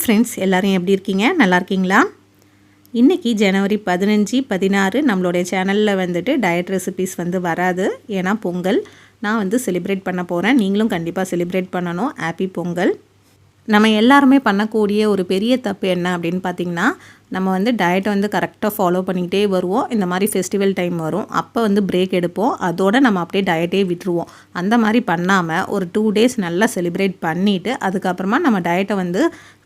Hi friends, எல்லோரும் எப்படி இருக்கீங்க? நல்லா இருக்கீங்களா? இன்றைக்கி ஜனவரி 15, 16 நம்மளுடைய சேனலில் வந்துட்டு டயட் ரெசிபீஸ் வராது. ஏன்னா பொங்கல் நான் செலிப்ரேட் பண்ண போகிறேன். நீங்களும் கண்டிப்பாக செலிப்ரேட் பண்ணணும். ஹாப்பி பொங்கல். நம்ம எல்லாருமே பண்ணக்கூடிய ஒரு பெரிய தப்பு என்ன அப்படின்னு பார்த்திங்கன்னா, நம்ம டயட்டை கரெக்டாக ஃபாலோ பண்ணிக்கிட்டே வருவோம். இந்த மாதிரி ஃபெஸ்டிவல் டைம் வரும், அப்போ பிரேக் எடுப்போம். அதோடு நம்ம அப்படியே டயட்டே விட்டுருவோம். அந்த மாதிரி பண்ணாமல் ஒரு 2 days நல்லா செலிப்ரேட் பண்ணிவிட்டு அதுக்கப்புறமா நம்ம டயட்டை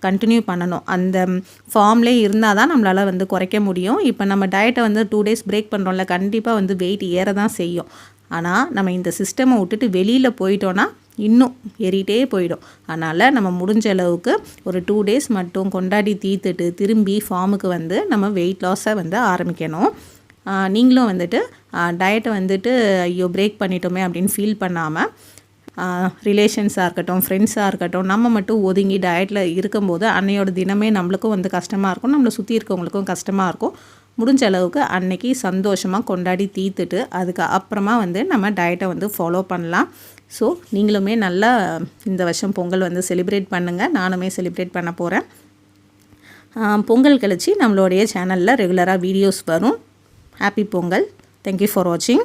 கண்டினியூ பண்ணணும். அந்த ஃபார்ம்லேயே இருந்தால் தான் நம்மளால் குறைக்க முடியும். இப்போ நம்ம டயட்டை 2 days பிரேக் பண்ணுறோம்ல, கண்டிப்பாக வெயிட் ஏற தான் செய்யும். ஆனால் நம்ம இந்த சிஸ்டமை விட்டுட்டு வெளியில் போயிட்டோன்னா இன்னும் ஏறிட்டே போயிடும். அதனால் நம்ம முடிஞ்ச அளவுக்கு ஒரு 2 days மட்டும் கொண்டாடி தீர்த்துட்டு திரும்பி ஃபார்முக்கு நம்ம வெயிட் லாஸை ஆரம்பிக்கணும். நீங்களும் டயட்டை ஐயோ பிரேக் பண்ணிட்டோமே அப்படின்னு ஃபீல் பண்ணாமல், ரிலேஷன்ஸாக இருக்கட்டும், ஃப்ரெண்ட்ஸாக இருக்கட்டும், நம்ம மட்டும் ஒதுங்கி டயட்டில் இருக்கும்போது அன்னையோட தினமே நம்மளுக்கும் கஷ்டமாக இருக்கும், நம்மளை சுற்றி இருக்கவங்களுக்கும் கஷ்டமாக இருக்கும். முடிஞ்ச அளவுக்கு அன்னைக்கு சந்தோஷமாக கொண்டாடி தீர்த்துட்டு அதுக்கு அப்புறமா நம்ம டயட்டை ஃபாலோ பண்ணலாம். ஸோ நீங்களுமே நல்லா இந்த வருஷம் பொங்கல் செலிப்ரேட் பண்ணுங்கள். நானுமே செலிப்ரேட் பண்ண போகிறேன். பொங்கல் கழிச்சு நம்மளுடைய சேனலில் ரெகுலராக வீடியோஸ் வரும். ஹாப்பி பொங்கல். தேங்க்யூ ஃபார் வாட்சிங்.